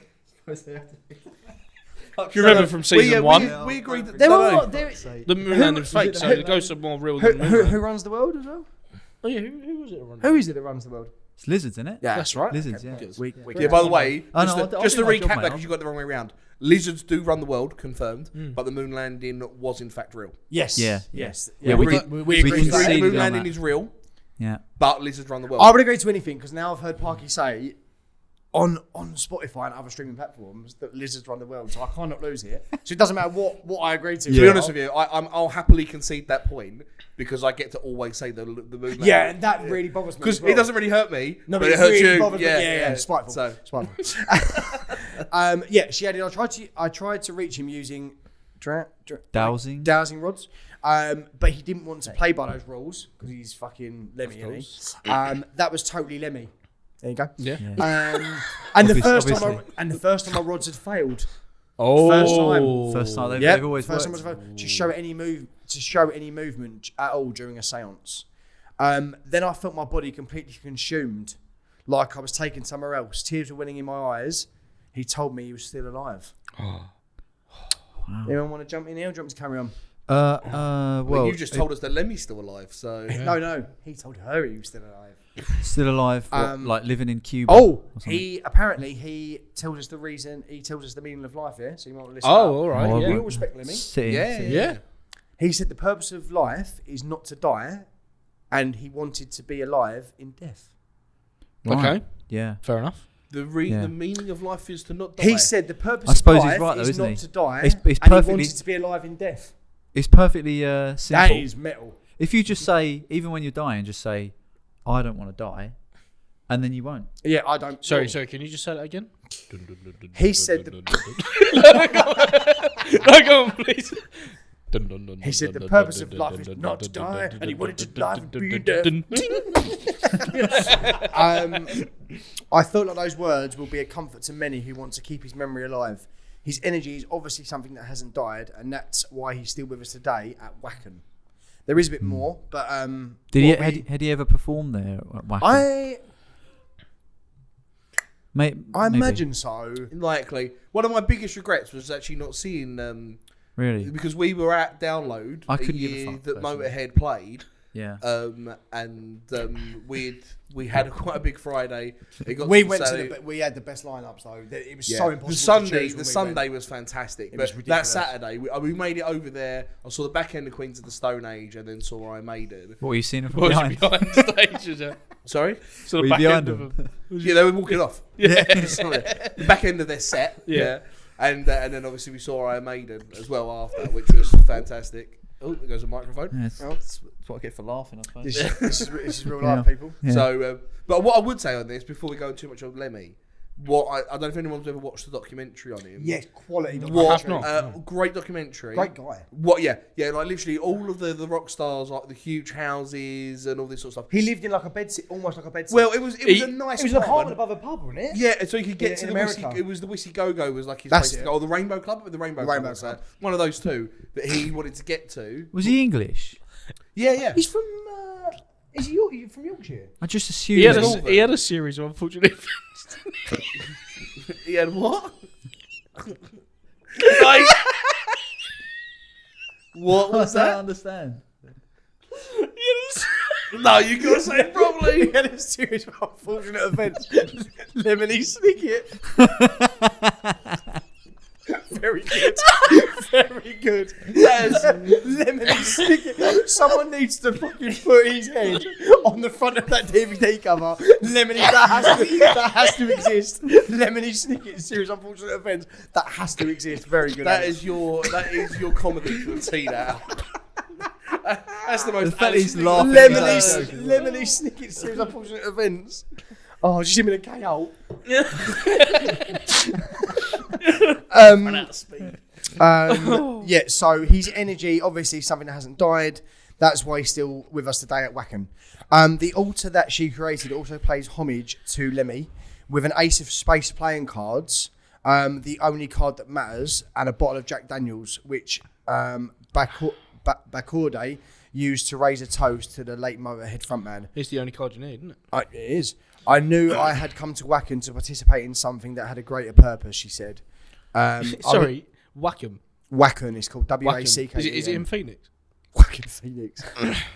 Do you remember from season one? We agreed that There no, were no. The moon landing's fake, so the ghosts are more real than the moon landing. who runs the world as well? Oh yeah, who was it? Running? Who is it that runs the world? It's lizards, isn't it? Yeah, That's right. Lizards, yeah. We Yeah, by the way, Oh, just no, to, I'll just to do my recap job, that mate. because you got it the wrong way around. Lizards do run the world, confirmed, but the moon landing was in fact real. Yes. Yeah. Yes. Yeah, we agree- did- we we agree We with agreed that. the conceded moon on landing that. is real, Yeah. but lizards run the world. I would agree to anything because now I've heard Parky say on Spotify and other streaming platforms that lizards run the world, so I cannot lose here. So it doesn't matter what I agree to. To be honest with you, I'll happily concede that point because I get to always say the moon landing. Yeah, and that really bothers me. Because as well. it doesn't really hurt me, No, but it hurts really you. bothers me. Yeah, Yeah, spiteful. So Spiteful. Yeah, she added, I tried to reach him using Dowsing. dowsing rods, but he didn't want to play by those rules because he's fucking Lemmy, isn't he? That was totally Lemmy. There you go. Yeah. And Obviously. the first time my rods had failed. Oh, First time they've, Yep, they've always first worked. time was to show any movement at all during a séance. Then I felt my body completely consumed, like I was taken somewhere else. Tears were welling in my eyes. He told me he was still alive. Wow. Anyone want to jump in here or do you want me to carry on? well, Well, you just told us that Lemmy's still alive. So No. He told her he was still alive. still alive, what, like living in Cuba. Oh, or something? he tells us the reason. He tells us the meaning of life here. So you might want to listen. Oh, up. all right. Oh, Yeah. We all respect Lemmy. Sitting, yeah, sitting. Yeah. He said the purpose of life is not to die, and he wanted to be alive in death. Right. Okay. Yeah. Fair enough. the Yeah. meaning of life is to not die. He said the purpose I suppose of he's life right, though, is isn't not he? to die, It's and he perfectly- wanted to be alive in death. It's perfectly simple. That is metal. If you just say, even when you're dying, just say, I don't want to die, and then you won't. Yeah, I don't. Sorry. Can you just say that again? He said No, go on, please. He said the purpose of life is not to die, and he wanted to die and be in death. I thought like those words will be a comfort to many who want to keep his memory alive. His energy is obviously something that hasn't died, and that's why he's still with us today at Wacken. There is a bit more, but Had he ever performed there at Wacken? I Maybe. imagine so. Likely. One of my biggest regrets was actually not seeing Really? because we were at Download I the couldn't give a year fuck, that personally. Motorhead played. Yeah. And we had quite a big Friday. It got We to went Saturday. to we had the best lineups though. It was Yeah. so impossible. The to Sunday, choose when the we Sunday went. was fantastic. It But was that ridiculous. Saturday, we made it over there. I saw the back end of Queens of the Stone Age, and then saw Iron Maiden. What were you seeing from What was behind? behind stage? Yeah. Sorry, So Were the you back behind end of them? them. yeah, they were walking off. Yeah. Sorry. The back end of their set. Yeah. And then obviously we saw Iron Maiden as well after, which was fantastic. Oh, there goes a microphone. Yeah, that's what I get for laughing, I suppose. This is real life, people. Yeah. So, but what I would say on this, before we go too much on Lemmy, I don't know if anyone's ever watched the documentary on him. Yeah, quality What documentary. great documentary. Great guy. What? Yeah, like literally all of the rock stars, like the huge houses and all this sort of stuff. He lived in like a bed, almost like a bed. Well, it was a nice. It was an apartment above a pub, wasn't it? Yeah, so he could get Yeah, to in the America. Whiskey. It was the Whiskey Go Go was like his That's place to it. go. Or the Rainbow Club, the Rainbow Club. Rainbow was, Club. one of those two that he wanted to get to. Was he English? Yeah. He's from. Is he from Yorkshire? I just assumed. He had a series of unfortunate events. He had what? What was I don't that? understand. No, you gotta say it properly. He had a series of unfortunate events. Lemony Snicket. Very good. Very good. Yes. Lemony Snicket. Someone needs to fucking put his head on the front of that DVD cover. Lemony, that has to exist. Lemony Snicket series of unfortunate events. That has to exist. Very good. That is your comedy to a T now. That's the most. The fact he's laughing. Lemony Snicket series of unfortunate events. Oh, just him in a KO. Yeah, so his energy, obviously something that hasn't died. That's why he's still with us today at Wacken. The altar that she created also pays homage to Lemmy with an ace of space playing cards, the only card that matters, and a bottle of Jack Daniels, which Bacorde used to raise a toast to the late Motorhead frontman. It's the only card you need, isn't it? It is. I knew I had come to Wacken to participate in something that had a greater purpose, she said. Sorry, Wackham. Wacken is called Wackham. W-A-C-K. Is it in Phoenix? Wacken Phoenix.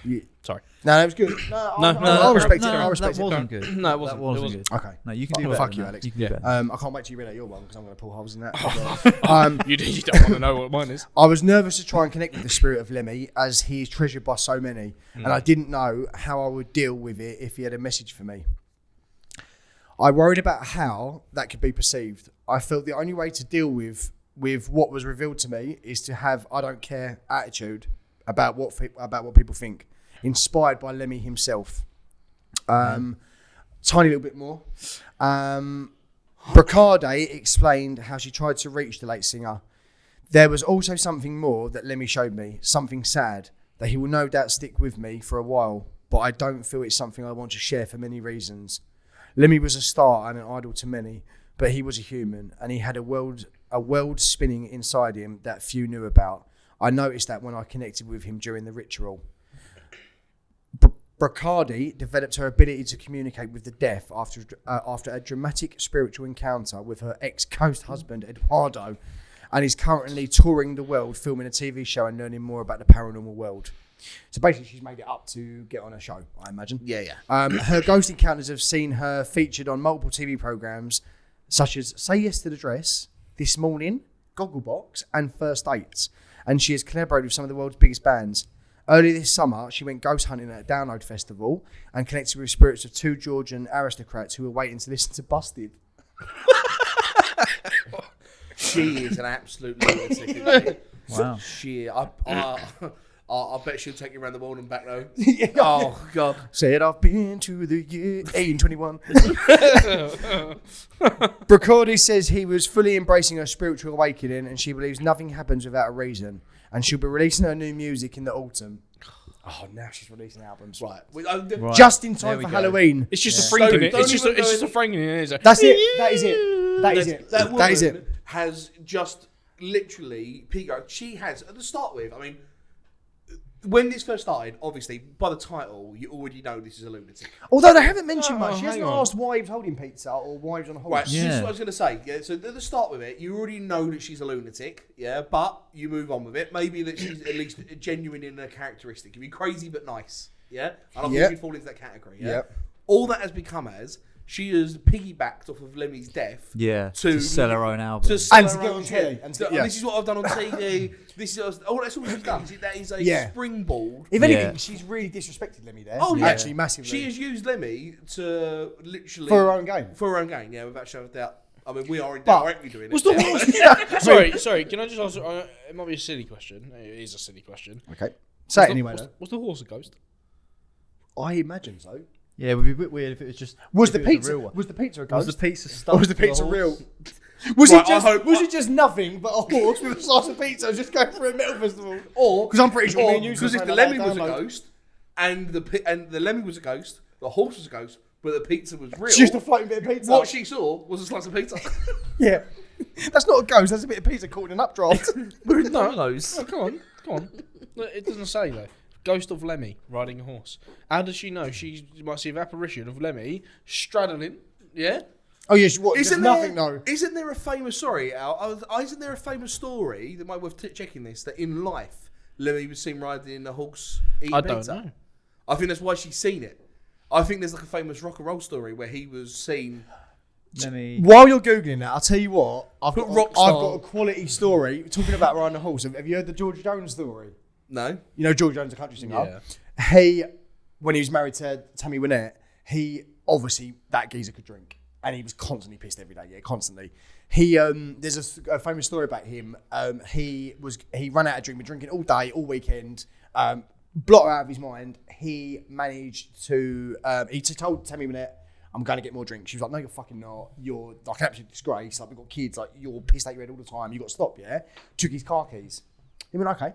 Yeah. Sorry. No, that was good. I respect it. I respect that it. wasn't good. No, it wasn't. That wasn't good. Okay. No, you can do better. Fuck than you, that. Alex. You can do better. I can't wait till you read out your one because I'm going to pull holes in that. You don't want to know what mine is. I was nervous to try and connect with the spirit of Lemmy as he is treasured by so many, and I didn't know how I would deal with it if he had a message for me. I worried about how that could be perceived. I felt the only way to deal with what was revealed to me is to have I don't care attitude about what people think, inspired by Lemmy himself. Tiny little bit more. Bacorde explained how she tried to reach the late singer. There was also something more that Lemmy showed me, something sad that he will no doubt stick with me for a while, but I don't feel it's something I want to share for many reasons. Lemmy was a star and an idol to many, but he was a human and he had a world spinning inside him that few knew about. I noticed that when I connected with him during the ritual. Bacorde developed her ability to communicate with the deaf after a dramatic spiritual encounter with her ex-ghost husband Eduardo, and is currently touring the world, filming a TV show and learning more about the paranormal world. So basically, she's made it up to get on a show, I imagine. Yeah. Her ghost encounters have seen her featured on multiple TV programs, such as Say Yes to the Dress, This Morning, Gogglebox, and First Dates. And she has collaborated with some of the world's biggest bands. Earlier this summer, she went ghost hunting at a Download Festival and connected with spirits of two Georgian aristocrats who were waiting to listen to Busted. She is an absolute lunatic. Isn't she? Wow. I bet she'll take you around the world and back though. Yeah. Oh God! Said I've been to the year 1821. Bacorde says he was fully embracing her spiritual awakening, and she believes nothing happens without a reason. And she'll be releasing her new music in the autumn. Oh, now she's releasing albums. Right. Just in There time we for go. Halloween. It's just a frank in it. Don't It's just even a go frank in it. It's That's it. That is it. That is it. That woman That is it. has just literally Pico. She has at the start with. I mean, when this first started, obviously by the title, you already know this is a lunatic. Although they haven't mentioned much. She hang hasn't on. asked why he was holding pizza or why he was on a horse. Right, this is Yeah. what I was going to say. Yeah, so at the start with it, you already know that she's a lunatic, yeah, but you move on with it. Maybe that she's at least genuine in her characteristic. You'd be crazy but nice, yeah? And I think Yep. she'd fall into that category, yeah? Yep. All that has become as, she has piggybacked off of Lemmy's death. Yeah. To To sell her own album. To sell And her to get own on shit. telly, and to- And yeah. this is what I've done on TV. This is that's all she's done. That is a Yeah. springboard. If anything, Yeah. she's really disrespected Lemmy there. Oh, yeah. Actually, massively. She has used Lemmy to literally For her own gain. For her own gain, yeah, without a shadow of a doubt. I mean, we are indirectly doing it. Was the horse? Sorry. Can I just ask? It might be a silly question. It is a silly question. Okay. Say it anyway. Was the horse a ghost? I imagine so. Yeah, it would be a bit weird if it was just. Was the if it pizza? a real one. Was the pizza a ghost? Was the pizza stuck? Or was the to the pizza horse? real? Was Right, it just nothing but a horse with a slice of pizza just going through a metal festival? Or Because I'm pretty sure me and you because if the Lemmy was a ghost and the Lemmy was a ghost, the horse was a ghost, but the pizza was real. It's just a floating bit of pizza. What she saw was a slice of pizza. Yeah. That's not a ghost. That's a bit of pizza caught in an updraft. No, come on. Look, it doesn't say though. Ghost of Lemmy riding a horse. How does she know? She might see an apparition of Lemmy straddling. Yeah. Oh yes. What? Isn't nothing? No. Isn't there a famous story? Isn't there a famous story that might be worth checking this? That in life, Lemmy was seen riding a horse eating I pizza. don't know. I think that's why she's seen it. I think there's like a famous rock and roll story where he was seen. Let me. While you're googling that, I'll tell you what. I've Put got Rockstar. a quality story talking about riding a horse. Have you heard the George Jones story? No. You know George Jones, the country singer. Yeah. He, when he was married to Tammy Wynette, he obviously that geezer could drink, and he was constantly pissed every day. Yeah, constantly. He there's a famous story about him. He ran out of drink, been drinking all day, all weekend. Blot out of his mind. He managed to. He told Tammy Wynette, "I'm going to get more drinks." She was like, "No, you're fucking not. You're like an absolute disgrace. Like we've got kids. Like you're pissed out your head all the time. You got to stop." Yeah. Took his car keys. He went, "Okay."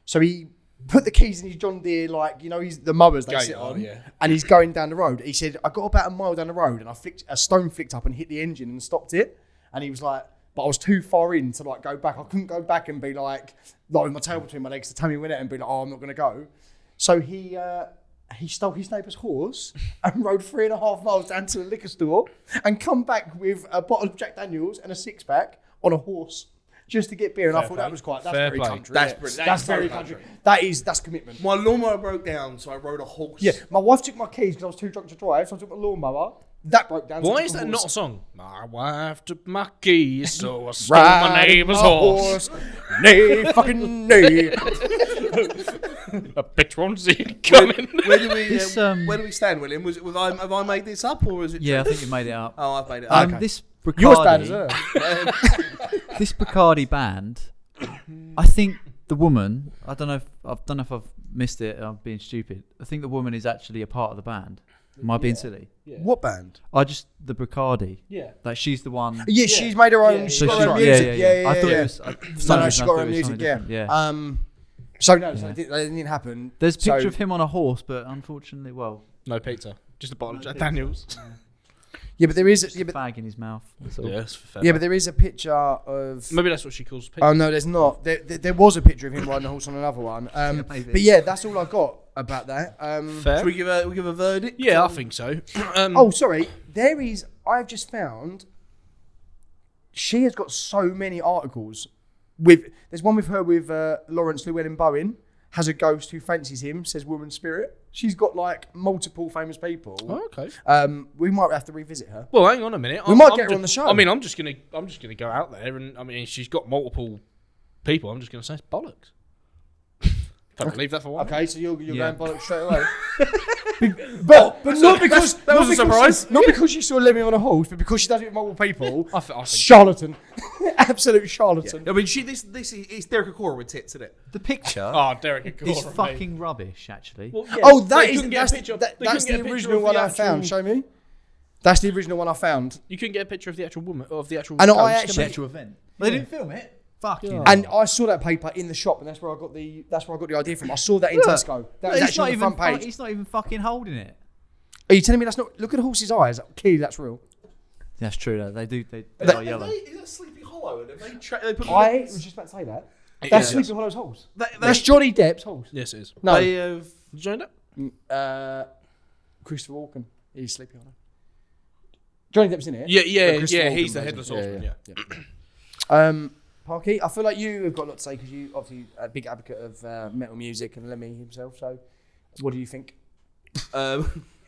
So he put the keys in his John Deere, like, you know, he's the mowers they sit on, and he's going down the road. He said, I got about a mile down the road and a stone flicked up and hit the engine and stopped it. And he was like, but I was too far in to like go back. I couldn't go back and be like with my tail between my legs to Tammy Wynette and be like, oh, I'm not going to go. So he stole his neighbour's horse and rode 3.5 miles down to the liquor store and come back with a bottle of Jack Daniels and a 6-pack on a horse. Just to get beer, and I thought that was that's very country. That's yeah. brilliant. That's very country. That's commitment. My lawnmower broke down, so I rode a horse. Yeah, my wife took my keys because I was too drunk to drive, so I took my lawnmower. That broke down. Why is that not a song? My wife took my keys, so I stole my neighbour's horse. Nay, fucking nay. A bitch won't see it coming. Where do we stand, William? Have I made this up, or is it? Yeah, I true? think you made it up. Oh, I've made it up. Okay. This Yours bad as Bacardi, her. this Bacardi band, I think the woman. I don't know if I've missed it. I'm being stupid. I think the woman is actually a part of the band. Am I being silly? Yeah. What band? The Bacardi. Yeah. Like she's the one. Yeah, she's made her own. Yeah, She's So got she- her own music. Yeah. I thought yeah. it was. No, she got her own music. Yeah. Yeah. So no, Yeah. that didn't happen. There's a picture So- of him on a horse, but unfortunately, No pizza. Just a bottle of Jack Daniels. Yeah, but there is. just Yeah, a but, fag in his mouth. That's all. Yes, fair. yeah, but there is a picture of. Maybe that's what she calls pizza. Oh no, there's not. There was a picture of him riding a horse on another one. maybe. But yeah, that's all I got about that. Fair. Should we give a verdict? Yeah, I think so. Oh, sorry. There is. I've just found. She has got so many articles. There's one with her with Lawrence Llewellyn Bowen. Has a ghost who fancies him. Says woman spirit. She's got like multiple famous people. Oh, okay. We might have to revisit her. Well, hang on a minute. We might get her on the show. I mean, I'm just gonna go out there, and I mean, she's got multiple people. I'm just gonna say it's bollocks. Can't believe that for one. Okay, so you're Yeah. going bollocks straight away. but not because that was a surprise. Not because she saw Lemmy on a horse, but because she does it with multiple people. I think Charlatan, absolute charlatan. I mean, this is Derek Okora with tits, isn't it? The picture Oh, Derek is fucking rubbish, actually. Well, yeah, Oh, they couldn't get a picture. They that's couldn't get the a picture original of one the I found. actual- Show me. That's the original one I found. You couldn't get a picture of the actual woman, of the actual. And ghost, I can actually- you? actual event. They didn't film it. Fucking. Yeah. And I saw that paper in the shop, and that's where I got the idea from. I saw that in Tesco. That was actually on the front page. He's not even fucking holding it. Are you telling me that's not? Look at the horse's eyes. Clearly, that's real. That's true. Though. They That- are yellow. Is that Sleepy Hollow? And they put I was just about to say that. That's Sleepy Hollow's horse. They- That's Johnny Depp's horse. Yes, it is. No, They have Did you join that? Christopher Walken. He's Sleepy Hollow. Johnny Depp's in it. Yeah. Christopher Walken He's the plays headless him. horseman. Yeah. Parky, I feel like you have got a lot to say because you obviously a big advocate of metal music and Lemmy himself. So, what do you think? what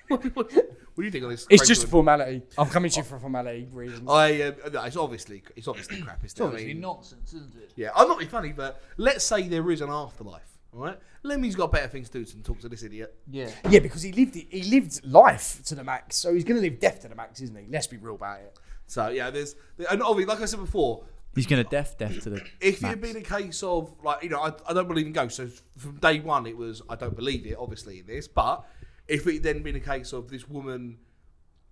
do you think of this? It's just a formality. I'm coming to you for formality reasons. No, it's obviously crap. Isn't it? I mean, nonsense, isn't it? yeah, I'm not being funny, but let's say there is an afterlife. All right, Lemmy's got better things to do than talk to this idiot. Yeah. Yeah, because he lived life to the max, so he's going to live death to the max, isn't he? Let's be real about it. So yeah, and obviously, like I said before, He's going to death to the. if it max. had been a case of like, you know, I don't believe in ghosts. So from day one, it was I don't believe it, obviously in this. But if it then been a case of this woman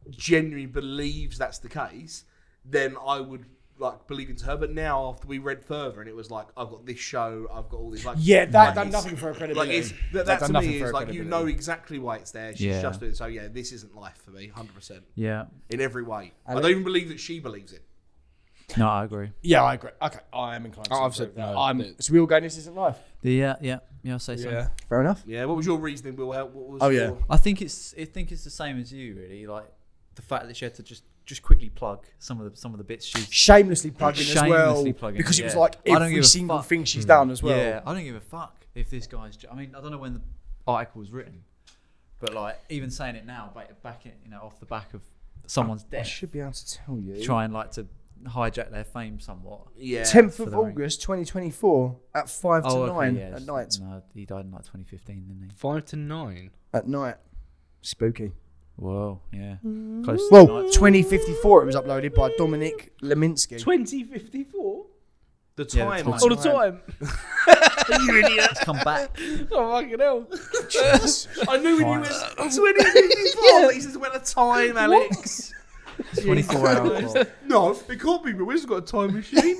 genuinely believes that's the case, then I would like believe into her. But now after we read further, and it was like I've got this show, I've got all this like that done it's- nothing for her credibility. Like that done to nothing me for is her like you credibility. know exactly why it's there. She's Yeah. just doing it. So yeah, this isn't life for me, 100% Yeah. in every way. And I don't even believe that she believes it. No, I agree. Yeah, I agree. Okay, I am inclined. Oh, to I've agree said with that. no. So we all going. This isn't life. Yeah, I'll say so. Yeah. Fair enough. Yeah. What was your reasoning, Will? What was Oh, yeah. your- I think it's the same as you, really. Like the fact that she had to just quickly plug some of the bits she's. Shamelessly plugging as well, Shamelessly plugging, because it was yeah. like I don't every give a single fuck. thing she's done as well. Yeah, I don't give a fuck if this guy's. I mean, I don't know when the article was written, but like even saying it now, back in, off the back of someone's I death, should be able to tell you. trying like to hijack their fame somewhat. Yeah. 10th for of the ring. August 2024 at 5 to 9 at night. No, he died in like 2015, didn't he? 5 to 9. At night. Spooky. Whoa, yeah. Close to Well, night. 2054 it was uploaded by Dominic Leminski. 2054? The Yeah, time. the I- All the time. you idiot. Let's come back. Oh, fucking hell. I knew when you was 2054. But he says when a time, Alex. 24 hour clock. No, it can't be. But we've got a time machine.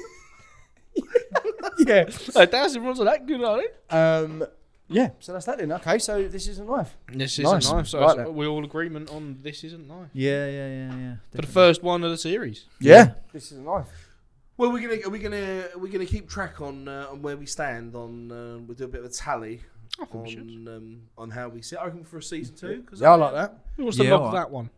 Yeah. Dazzy runs are that good, are they? Yeah, so that's that then. Okay, so this isn't life. This Nice. isn't life. So Like that. we're all agreement on this isn't life. Yeah. For the first one of the series. Yeah. This isn't life. Well, are we gonna keep track on where we stand on? We'll do a bit of a tally I think we should. on how we sit. I reckon for a season 2. Cause Yeah, I like that. Who wants to Yeah, knock alright. that one?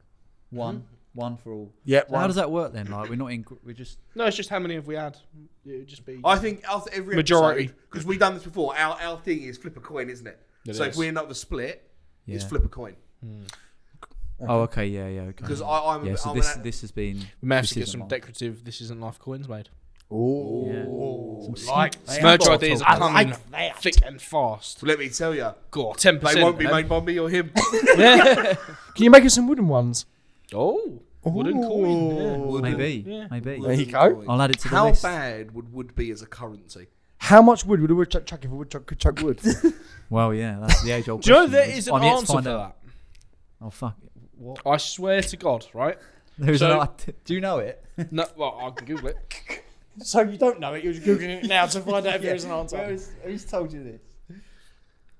One for all. Yeah. So how does that work then? Like we're not in. We're just. No, it's just how many have we had? It would just be. I think after every Majority. because we've done this before. Our thing is flip a coin, isn't it? It So is. if we end up with a split, it's Yeah. flip a coin. Oh, okay. Yeah. Okay. Because I'm Yeah. So I'm this has been. we may have this to get isn't some life. decorative This Isn't Life coins made. Oh, Some like Merch that. ideas I are coming like that. thick and fast. let me tell you, God, 10%. they won't be made by me or him. Can you make us some wooden ones? Oh, wooden coin. Yeah. Wooden- Maybe. Yeah. Maybe. There you go. I'll add it to the How list. bad would wood be as a currency? How much wood would a woodchuck chuck if a woodchuck could chuck wood? Well, yeah. That's the age-old Do you know question. there is an I'm yet to answer find for out. that? Oh fuck. What? I swear to God, right? There's So- do you know it? No, well, I can Google it. So you don't know it, you're just googling it now to find out if there is an answer. Who's told you this?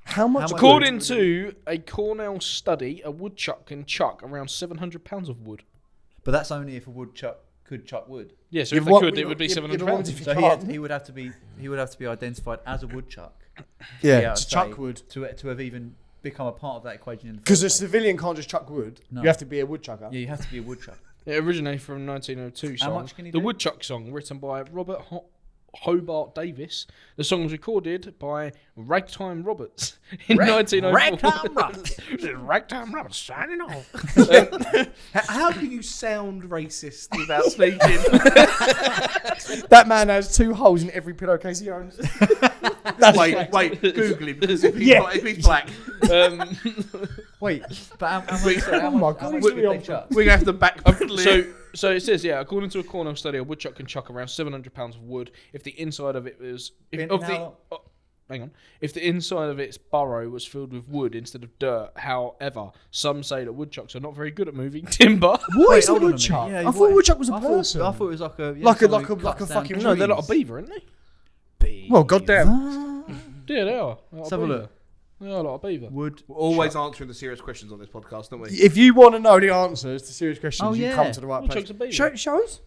How much? much- According to a Cornell study, a woodchuck can chuck around 700 pounds of wood. But that's only if a woodchuck could chuck wood. Yeah, so Yeah, if they what- could, it would be yeah, 700 yeah, pounds. if you So can't. he would have to be identified as a woodchuck. Yeah, I'd to say, chuck wood. to have even become a part of that equation in the Because first a place. civilian can't just chuck wood. No. You have to be a woodchucker. Yeah, you have to be a woodchuck. It originated from 1902 How song, much can he the do? Woodchuck song, written by Robert Hobart Davis. The song was recorded by Ragtime Roberts in 1904. Ragtime Roberts. Ragtime Roberts signing off. How can you sound racist without speaking? That man has 2 holes in every pillowcase he owns. wait, Google him because if he's, Yeah. if he's black, Wait, but how much? Oh my God, he's would really they on chuck? we're gonna have to backpedal. So it says, yeah, according to a Cornell study, a woodchuck can chuck around 700 pounds of wood if the inside of it was if the inside of its burrow was filled with wood instead of dirt. However, some say that woodchucks are not very good at moving timber. What is a hold on a woodchuck? minute. Yeah, I thought a woodchuck was a I person. thought it was like a Like a- someone like who a- like cuts a down fucking- No, they're not a trees. beaver, aren't they? Well, goddamn. Yeah, they are. Let's have a look. They are a lot of beaver. Wood. We're always answering the serious questions on this podcast, don't we? If you want to know the answers to serious questions, Oh, you yeah. come to the right Woodchuck's place. a beaver. Show us.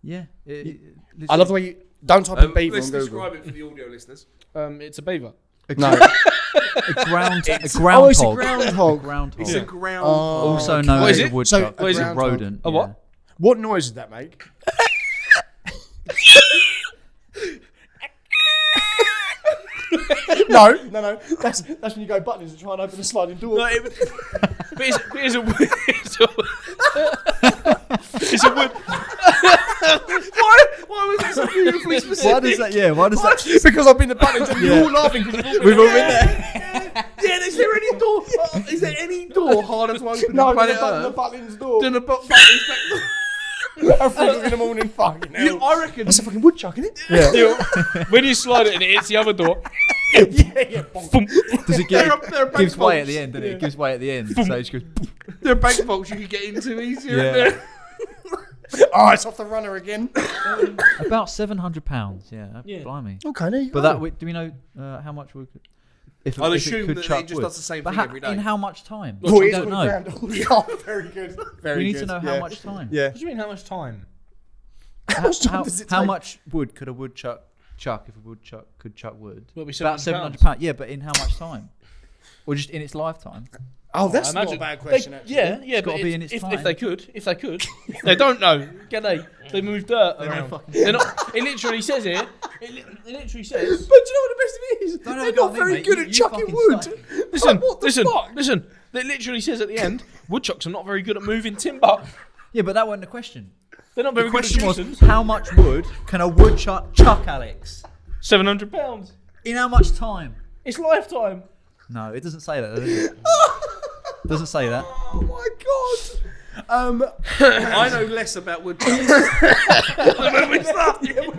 Yeah. I love the way you don't type in beaver Let's on Google. describe it for the audio listeners. It's a beaver. No. a groundhog. Oh, it's a groundhog. Groundhog. It's a ground. Also okay. known What as is a it? woodchuck. So, a It's a groundhog. rodent. A what? What noise did that make? No. That's when you go buttons and try and open a sliding door. No, but it's a wood. It's a wood. Why was it so beautifully specific? Why does that? Yeah. Why does that? Because I've been the buttons and you're all laughing because we've all been there. Yeah, is there any door? Is there any door harder to open No, than planet the Earth? buttons door. Than a buttons back? At 3 o'clock in the morning, fucking hell. I reckon. That's a fucking woodchuck, isn't it? Yeah. When you slide it and it hits the other door, Yeah. Boom. Does it There are bank gives way at vaults. the end, doesn't it? It gives way at the end. So it just goes. There are bank vaults you can get into easier. Yeah. in there. Oh, it's off the runner again. About £700. Yeah. Yeah. Blimey. Okay, there you But go. do we know how much wood? If I'd if assume could that chuck it just wood. does the same But thing every day. in how much time? Oh, we it is don't on know. the ground. Oh, very good. Very We need good. to know how much time. Yeah. what do you mean? How much time? How much wood could a woodchuck chuck if a woodchuck could chuck wood? Will it be About £700? £700. Yeah, but in how much time? Or just in its lifetime? Oh, that's I not a imagine bad question, actually. Yeah, It's but gotta be in its if time. they could, they don't know. Can they? They move dirt around. They're not. It literally says here. It literally says. But do you know what the best of it is? No, They're go not on, very mate. good You- at you chucking fucking wood. suck. Listen, What the listen, fuck? listen. It literally says at the end, woodchucks are not very good at moving timber. Yeah, but that wasn't the question. They're not The very good at question was, nuisance. how much wood can a woodchuck chuck, Alex? £700. In how much time? It's lifetime. No, it doesn't say that, does it? Doesn't say that. Oh my god. I know less about woodchucks. When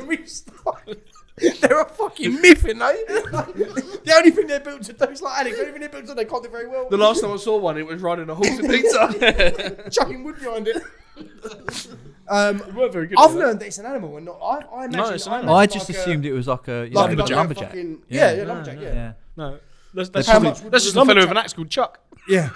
we start. They're a fucking myth, ain't they? The only thing they're built to do is like Alex. The only thing they're built to do, they can't do very well. The last time I saw one, it was riding a horse and pizza. chucking wood behind it. They weren't very good. I've at that. learned that it's an animal, and not. I imagine. it's an I animal. I imagine just like assumed it was like a like lumberjack. fucking- Yeah. Yeah, lumberjack. Yeah. Yeah. No, that's How just, much wood that's does just a a fellow with lumberjack- an axe called Chuck. Yeah.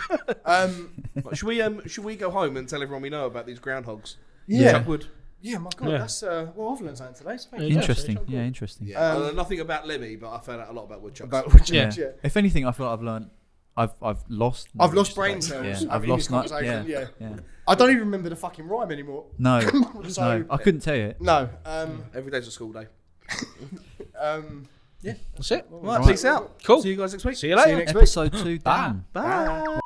Should we go home and tell everyone we know about these groundhogs? Yeah. Chuck wood. Yeah, my God, Yeah. that's well, I've learned something today. So thank you. Yeah. Interesting. Chuck wood. Yeah, interesting. Yeah. I Um, know nothing about Lemmy, but I found out a lot about woodchucks. About woodchucks, Yeah. yeah. If anything, I feel like I've learned. I've lost. I've lost knowledge brain today. cells. Yeah, I've in this lost. conversation. Yeah. Yeah. Yeah. I don't even remember the fucking rhyme anymore. No. So- No. I couldn't tell you it. No. Every day's a school day. That's it. Right, Right. peace out. Cool. See you guys next week. See you See you later. next week. Episode 2 done. Bye.